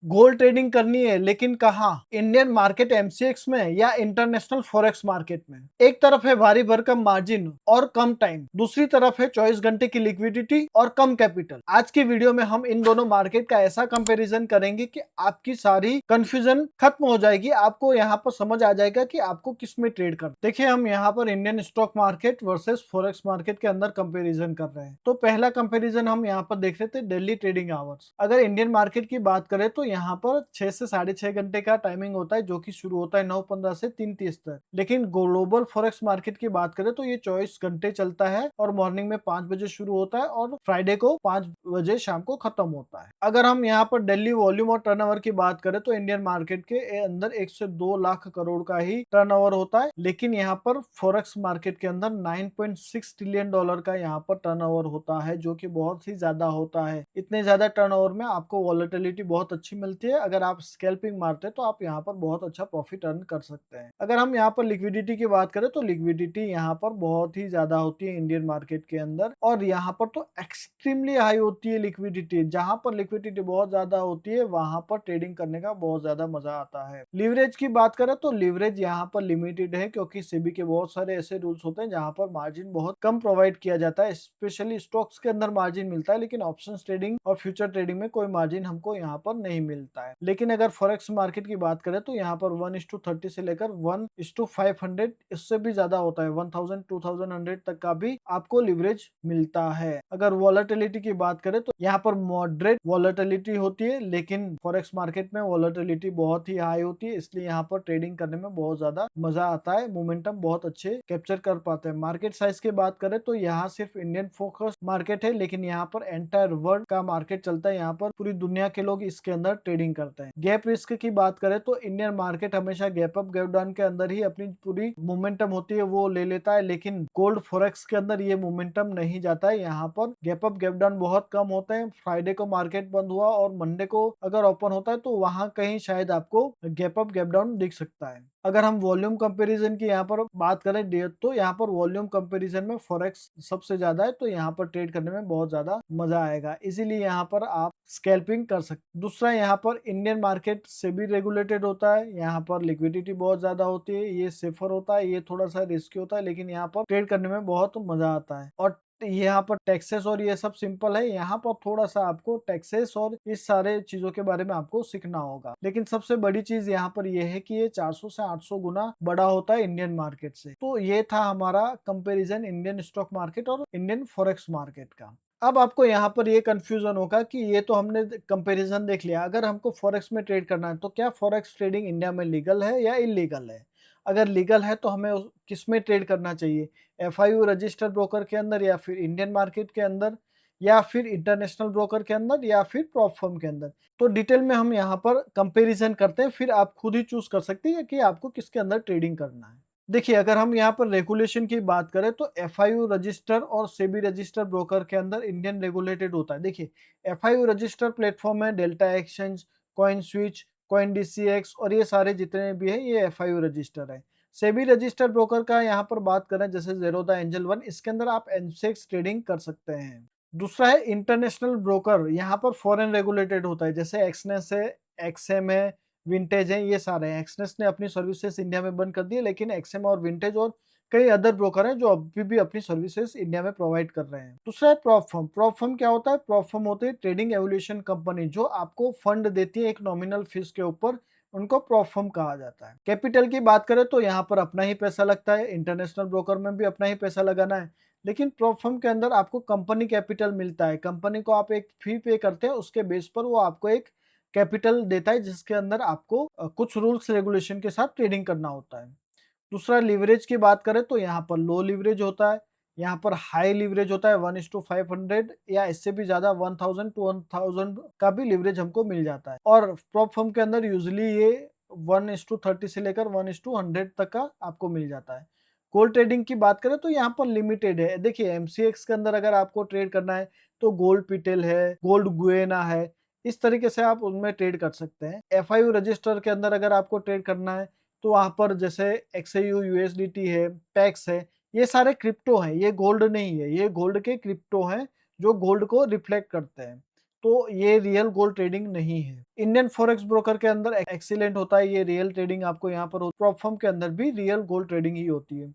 Gold trading करनी है लेकिन कहाँ? इंडियन मार्केट एमसीएक्स में या इंटरनेशनल फॉरेक्स मार्केट में? एक तरफ है भारी भरकम मार्जिन और कम टाइम, दूसरी तरफ है 24 घंटे की लिक्विडिटी और कम कैपिटल। आज की वीडियो में हम इन दोनों मार्केट का ऐसा कंपैरिजन करेंगे कि आपकी सारी कंफ्यूजन खत्म हो जाएगी। आपको यहाँ पर समझ आ जाएगा कि आपको किस में ट्रेड करना। देखिए, हम यहाँ पर Indian stock market versus forex market के अंदर कंपैरिजन कर रहे हैं। तो पहला कंपैरिजन हम यहाँ पर देख रहे थे डेली ट्रेडिंग आवर्स। अगर इंडियन मार्केट की बात करें तो यहाँ पर 6 से 6.5 घंटे का टाइमिंग होता है, जो कि शुरू होता है 9:15 से 3:30 तक। लेकिन ग्लोबल फॉरेक्स मार्केट की बात करें तो ये 24 घंटे चलता है और मॉर्निंग में 5 बजे शुरू होता है और फ्राइडे को 5 बजे शाम को खत्म होता है। अगर हम यहाँ पर डेली वॉल्यूम और टर्नओवर की बात करें तो इंडियन मार्केट के अंदर 1 से 2 लाख करोड़ का ही टर्नओवर होता है, लेकिन यहाँ पर फॉरेक्स मार्केट के अंदर 9.6 ट्रिलियन डॉलर का यहाँ पर टर्नओवर होता है, जो कि बहुत ही ज्यादा होता है। इतने ज्यादा टर्नओवर में आपको वॉलेटिलिटी बहुत अच्छी मिलती है। अगर आप स्कैल्पिंग मारते हैं तो आप यहाँ पर बहुत अच्छा प्रॉफिट अर्न कर सकते हैं। अगर हम यहाँ पर लिक्विडिटी की बात करें तो लिक्विडिटी यहाँ पर बहुत ही ज्यादा होती है इंडियन मार्केट के अंदर, और यहाँ पर तो एक्सट्रीमली हाई होती है लिक्विडिटी। जहां पर लिक्विडिटी बहुत ज्यादा होती है वहां पर ट्रेडिंग करने का बहुत ज्यादा मजा आता है। लीवरेज की बात करें तो लीवरेज यहाँ पर लिमिटेड है, क्योंकि सेबी के बहुत सारे ऐसे रूल्स होते हैं जहां पर मार्जिन बहुत कम प्रोवाइड किया जाता है। स्पेशली स्टॉक्स के अंदर मार्जिन मिलता है, लेकिन ऑप्शन ट्रेडिंग और फ्यूचर ट्रेडिंग में कोई मार्जिन हमको यहाँ पर नहीं मिलता है। लेकिन अगर फॉरेक्स मार्केट की बात करें तो यहाँ पर 1:30 से लेकर 1:500, इससे भी ज्यादा होता है, 1000 2100 तक का भी आपको लिवरेज मिलता है। अगर वॉलेटिलिटी की बात करें तो यहाँ पर मॉडरेट वॉलेटिलिटी होती है, लेकिन फॉरेक्स मार्केट में वॉलेटिलिटी बहुत ही हाई होती है, इसलिए यहाँ पर ट्रेडिंग करने में बहुत ज्यादा मजा आता है। मोमेंटम बहुत अच्छे कैप्चर कर पाते हैं। मार्केट साइज की बात करें तो यहाँ सिर्फ इंडियन फोकस मार्केट है, लेकिन यहाँ पर एंटायर वर्ल्ड का मार्केट चलता है। यहाँ पर पूरी दुनिया के लोग इसके अंदर ट्रेडिंग करते हैं। गैप रिस्क की बात करें तो इंडियन मार्केट हमेशा गैप अप गैप डाउन के अंदर ही अपनी पूरी मोमेंटम होती है वो ले लेता है, लेकिन गोल्ड फॉरेक्स के अंदर ये मोमेंटम नहीं जाता है। यहाँ पर गैप अप गैप डाउन बहुत कम होते हैं। फ्राइडे को मार्केट बंद हुआ और मंडे को अगर ओपन होता है तो वहां कहीं शायद आपको गैप अप गैप डाउन दिख सकता है। अगर हम वॉल्यूम कंपैरिजन की यहाँ पर बात करें तो यहाँ पर वॉल्यूम कंपैरिजन में फॉरेक्स सबसे ज्यादा है, तो यहाँ पर ट्रेड करने में बहुत ज्यादा मजा आएगा। इसीलिए यहाँ पर आप स्कैल्पिंग कर सकते। दूसरा, यहाँ पर इंडियन मार्केट से भी रेगुलेटेड होता है। यहाँ पर लिक्विडिटी बहुत ज्यादा होती है, ये सेफर होता है, ये थोड़ा सा रिस्की होता है, लेकिन यहाँ पर ट्रेड करने में बहुत मजा आता है। और यहाँ पर टैक्सेस और ये सब सिंपल है। यहाँ पर थोड़ा सा आपको टैक्सेस और इस सारे चीजों के बारे में आपको सीखना होगा, लेकिन सबसे बड़ी चीज यहाँ पर ये है कि ये 400 से 800 गुना बड़ा होता है इंडियन मार्केट से। तो ये था हमारा कंपैरिजन इंडियन स्टॉक मार्केट और इंडियन फॉरेक्स मार्केट का। अब आपको यहाँ पर ये कंफ्यूजन होगा कि ये तो हमने कंपैरिजन देख लिया, अगर हमको फॉरेक्स में ट्रेड करना है तो क्या फॉरेक्स ट्रेडिंग इंडिया में लीगल है या इलीगल है? अगर लीगल है तो हमें किस में ट्रेड करना चाहिए? एफआईयू रजिस्टर्ड ब्रोकर के अंदर, या फिर इंडियन मार्केट के अंदर, या फिर इंटरनेशनल ब्रोकर के अंदर, या फिर प्रॉप फर्म के अंदर? तो डिटेल में हम यहाँ पर कंपैरिजन करते हैं, फिर आप खुद ही चूज कर सकते हैं कि आपको किसके अंदर ट्रेडिंग करना है। देखिए, अगर हम यहाँ पर रेगुलेशन की बात करें तो एफआईयू रजिस्टर और सेबी रजिस्टर ब्रोकर के अंदर इंडियन रेगुलेटेड होता है। देखिए, एफआईयू रजिस्टर प्लेटफॉर्म है delta exchange, coin switch, coin DCX, और ये सारे जितने भी है ये एफआईयू रजिस्टर है। सेबी रजिस्टर ब्रोकर का यहाँ पर बात करें जैसे ज़ेरोधा एंजल वन, इसके अंदर आप एमसेक्स ट्रेडिंग कर सकते हैं। दूसरा है इंटरनेशनल ब्रोकर, यहाँ पर फॉरेन रेगुलेटेड होता है, जैसे एक्सनेस है, एक्सएम है, विंटेज है, ये सारे हैं। एक्सनेस ने अपनी सर्विसेज इंडिया में बंद कर दी है, लेकिन एक्सएम और विंटेज और कई अदर ब्रोकर हैं जो अभी भी अपनी सर्विसेज इंडिया में प्रोवाइड कर रहे हैं। दूसरा है प्रॉप फर्म। प्रॉप फर्म क्या होता है? प्रॉप फर्म होती है ट्रेडिंग एवोल्यूशन कंपनी, जो आपको फंड देती है एक नॉमिनल फीस के ऊपर, उनको प्रॉप फर्म कहा जाता है। कैपिटल की बात करें तो यहाँ पर अपना ही पैसा लगता है, इंटरनेशनल ब्रोकर में भी अपना ही पैसा लगाना है, लेकिन प्रॉप फर्म के अंदर आपको कंपनी कैपिटल मिलता है। कंपनी को आप एक फी पे करते हैं, उसके बेस पर वो आपको एक कैपिटल देता है, जिसके अंदर आपको कुछ रूल्स रेगुलेशन के साथ ट्रेडिंग करना होता है। दूसरा, लीवरेज की बात करें तो यहाँ पर लो लीवरेज होता है, यहाँ पर हाई लीवरेज होता है 1:500 या इससे भी ज्यादा 1000 to 1000 का भी लीवरेज हमको मिल जाता है। और प्रॉप फर्म के अंदर यूजली ये 1:30 से लेकर 1:100 तक का आपको मिल जाता है। गोल्ड ट्रेडिंग की बात करें तो यहाँ पर लिमिटेड है। देखिए, एमसीएक्स के अंदर अगर आपको ट्रेड करना है तो गोल्ड पीटेल है, गोल्ड गुएना है, इस तरीके से आप उनमें ट्रेड कर सकते हैं। एफआईयू रजिस्टर के अंदर अगर आपको ट्रेड करना है तो वहाँ पर जैसे एक्सएयू यूएसडीटी है, पैक्स है, ये सारे क्रिप्टो हैं, ये गोल्ड नहीं है, ये गोल्ड के क्रिप्टो हैं जो गोल्ड को रिफ्लेक्ट करते हैं। तो ये रियल गोल्ड ट्रेडिंग नहीं है। इंडियन फॉरेक्स ब्रोकर के अंदर एक्सीलेंट होता है, ये रियल ट्रेडिंग आपको यहाँ पर प्रॉप फर्म के अंदर भी रियल गोल्ड ट्रेडिंग ही होती है।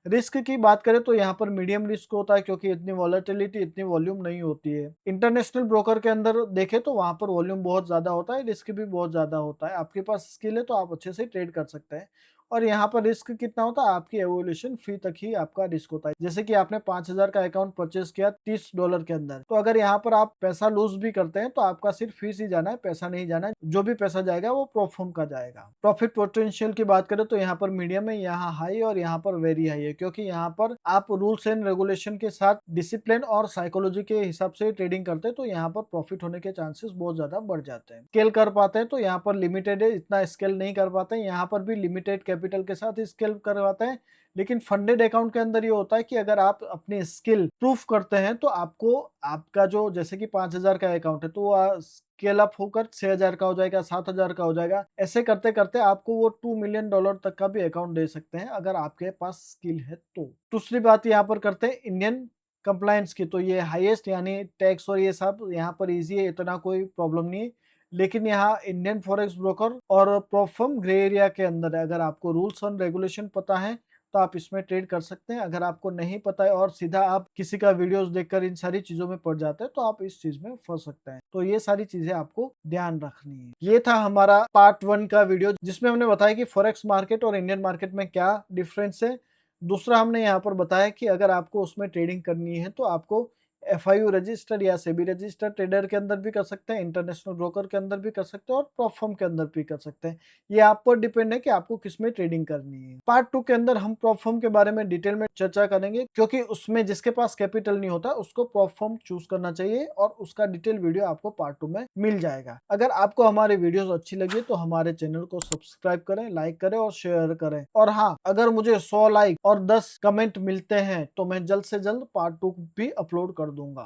रिस्क की बात करें तो यहाँ पर मीडियम रिस्क होता है, क्योंकि इतनी वॉलेटिलिटी, इतनी वॉल्यूम नहीं होती है। इंटरनेशनल ब्रोकर के अंदर देखें तो वहां पर वॉल्यूम बहुत ज्यादा होता है, रिस्क भी बहुत ज्यादा होता है। आपके पास स्किल है तो आप अच्छे से ट्रेड कर सकते हैं। और यहाँ पर रिस्क कितना होता है, आपकी एवोल्यूशन फी तक ही आपका रिस्क होता है। जैसे कि आपने 5,000 का अकाउंट परचेज किया $30 के अंदर, तो अगर यहाँ पर आप पैसा लूज भी करते हैं तो आपका सिर्फ फीस ही जाना है, पैसा नहीं जाना है। जो भी पैसा जाएगा वो प्रोफर्म का जाएगा। प्रॉफिट पोटेंशियल की बात करें तो यहाँ पर मीडियम है, यहाँ हाई और यहाँ पर वेरी हाई है, क्योंकि यहाँ पर आप रूल्स एंड रेगुलेशन के साथ डिसिप्लिन और साइकोलॉजी के हिसाब से ट्रेडिंग करते हैं, तो यहाँ पर प्रॉफिट होने के चांसेस बहुत ज्यादा बढ़ जाते हैं। स्केल कर पाते हैं तो यहाँ पर लिमिटेड है, इतना स्केल नहीं कर पाते हैं। यहाँ पर भी लिमिटेड कैपिटल के साथ स्केल करवाते हैं। लेकिन फंडेड अकाउंट के अंदर ये होता है कि अगर आप अपनी स्किल प्रूफ करते हैं तो आपको आपका जो, जैसे कि 5,000 का अकाउंट है तो वो स्केल अप होकर 6,000 का हो जाएगा, 7,000 का हो जाएगा। ऐसे करते करते आपको वो $2 मिलियन तक का भी अकाउंट दे सकते हैं, अगर आपके पास स्किल है तो। दूसरी बात यहाँ पर करते हैं इंडियन कंप्लायंस की, तो ये हाईएस्ट यानी टैक्स और ये सब यहाँ पर इजी है, इतना कोई प्रॉब्लम नहीं है। लेकिन यहाँ इंडियन फॉरेक्स ब्रोकर और प्रॉप फर्म ग्रे एरिया के अंदर है। अगर आपको रूल्स और रेगुलेशन पता है तो आप इसमें ट्रेड कर सकते हैं। अगर आपको नहीं पता है और सीधा आप किसी का वीडियोस देखकर इन सारी चीजों में पड़ जाते हैं तो आप इस चीज में फंस सकते हैं। तो ये सारी चीजें आपको ध्यान रखनी है। ये था हमारा पार्ट 1 का वीडियो, जिसमें हमने बताया कि फॉरेक्स मार्केट और इंडियन मार्केट में क्या डिफरेंस है। दूसरा हमने यहाँ पर बताया कि अगर आपको उसमें ट्रेडिंग करनी है तो आपको एफआईयू रजिस्टर्ड या सेबी रजिस्टर्ड ट्रेडर के अंदर भी कर सकते हैं, इंटरनेशनल ब्रोकर के अंदर भी कर सकते हैं और प्रॉप फर्म के अंदर भी कर सकते हैं। ये आप पर डिपेंड है कि आपको किसमें ट्रेडिंग करनी है। पार्ट 2 के अंदर हम प्रॉप फर्म के बारे में डिटेल में चर्चा करेंगे, क्योंकि उसमें जिसके पास कैपिटल नहीं होता उसको प्रॉप फर्म चूज करना चाहिए, और उसका डिटेल वीडियो आपको पार्ट 2 में मिल जाएगा। अगर आपको हमारी वीडियोस अच्छी लगी तो हमारे चैनल को सब्सक्राइब करें, लाइक करें और शेयर करें। और हाँ, अगर मुझे 100 लाइक और 10 कमेंट मिलते हैं तो मैं जल्द से जल्द पार्ट 2 भी अपलोड कर दूंगा।